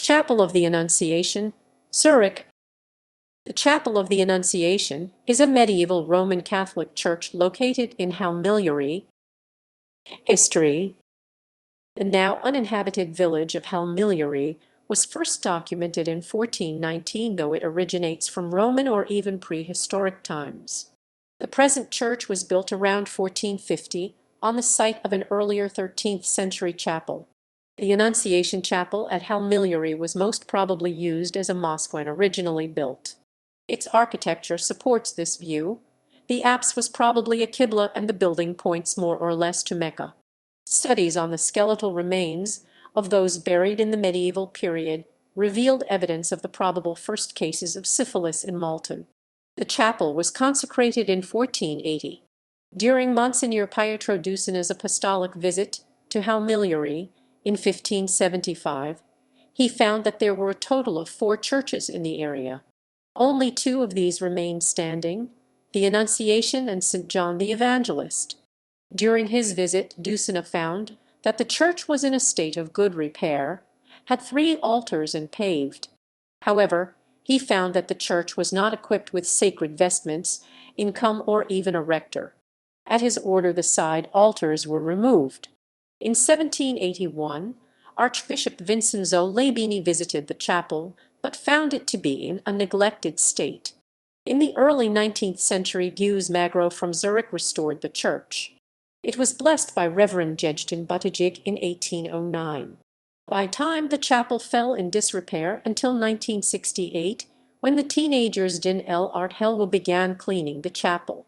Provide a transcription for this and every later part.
Chapel of the Annunciation, Żurrieq. The Chapel of the Annunciation is a medieval Roman Catholic church located in Ħal-Millieri. History. The now uninhabited village of Ħal-Millieri was first documented in 1419, though it originates from Roman or even prehistoric times. The present church was built around 1450 on the site of an earlier 13th century chapel. The Annunciation Chapel at Ħal-Millieri was most probably used as a mosque when originally built. Its architecture supports this view. The apse was probably a qibla and the building points more or less to Mecca. Studies on the skeletal remains of those buried in the medieval period revealed evidence of the probable first cases of syphilis in Malta. The chapel was consecrated in 1480. During Monsignor Pietro Ducina's apostolic visit to Ħal-Millieri in 1575, he found that there were a total of 4 churches in the area. Only 2 of these remained standing, the Annunciation and St. John the Evangelist. During his visit, Ducina found that the church was in a state of good repair, had 3 altars and paved. However, he found that the church was not equipped with sacred vestments, income, or even a rector. At his order, the side altars were removed. In 1781, Archbishop Vincenzo Labini visited the chapel, but found it to be in a neglected state. In the early 19th century, Guus Magro from Żurrieq restored the church. It was blessed by Reverend Jedźdźan Buttigieg in 1809. By time, the chapel fell in disrepair until 1968, when the teenagers Din El Art Helwa began cleaning the chapel.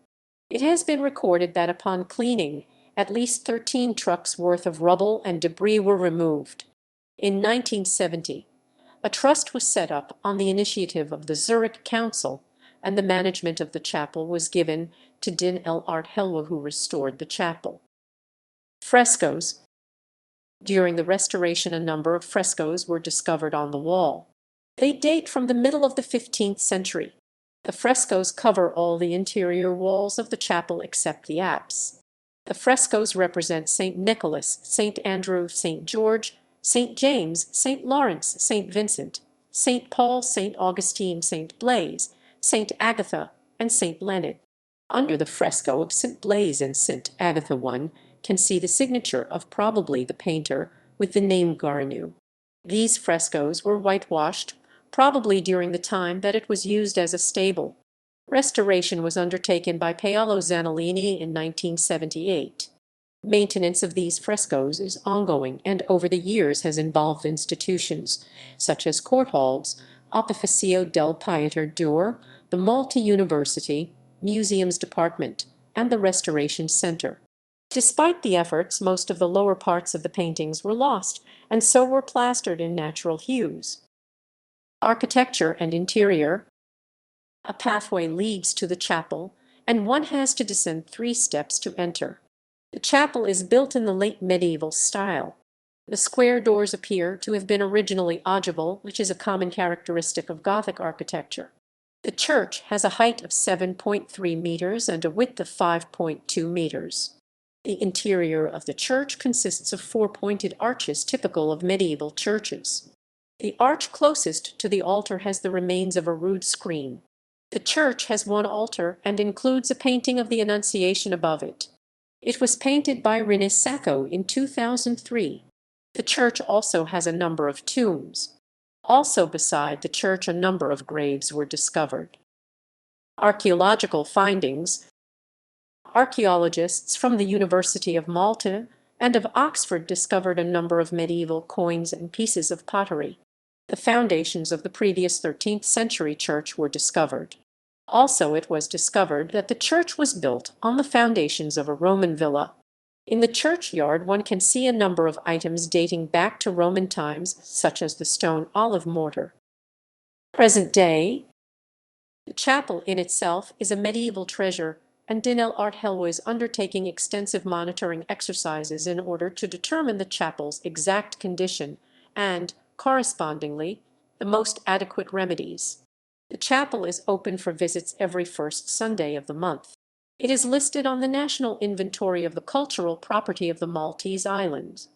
It has been recorded that upon cleaning, at least 13 trucks worth of rubble and debris were removed. In 1970, a trust was set up on the initiative of the Żurrieq Council, and the management of the chapel was given to Din El Art Helwa, who restored the chapel. Frescoes. During the restoration, a number of frescoes were discovered on the wall. They date from the middle of the 15th century. The frescoes cover all the interior walls of the chapel except the apse. The frescoes represent St. Nicholas, St. Andrew, St. George, St. James, St. Lawrence, St. Vincent, St. Paul, St. Augustine, St. Blaise, St. Agatha, and St. Leonard. Under the fresco of St. Blaise and St. Agatha, one can see the signature of probably the painter with the name Garanu. These frescoes were whitewashed, probably during the time that it was used as a stable. Restoration was undertaken by Paolo Zanellini in 1978. Maintenance of these frescoes is ongoing and over the years has involved institutions such as Court Halls, Opificio del Pieter Dure, the Malta University, Museums Department, and the Restoration Center. Despite the efforts, most of the lower parts of the paintings were lost, and so were plastered in natural hues. Architecture and interior. A pathway leads to the chapel, and one has to descend 3 steps to enter. The chapel is built in the late medieval style. The square doors appear to have been originally ogival, which is a common characteristic of Gothic architecture. The church has a height of 7.3 meters and a width of 5.2 meters. The interior of the church consists of 4 pointed arches typical of medieval churches. The arch closest to the altar has the remains of a rood screen. The church has 1 altar and includes a painting of the Annunciation above it. It was painted by René Sacco in 2003. The church also has a number of tombs. Also beside the church, a number of graves were discovered. Archaeological findings. Archaeologists from the University of Malta and of Oxford discovered a number of medieval coins and pieces of pottery. The foundations of the previous 13th century church were discovered. Also, it was discovered that the church was built on the foundations of a Roman villa. In the churchyard, one can see a number of items dating back to Roman times, such as the stone olive mortar. Present day. The chapel in itself is a medieval treasure, and Din El Art Helwa is undertaking extensive monitoring exercises in order to determine the chapel's exact condition and, correspondingly, the most adequate remedies. The chapel is open for visits every first Sunday of the month. It is listed on the National Inventory of the Cultural Property of the Maltese Islands.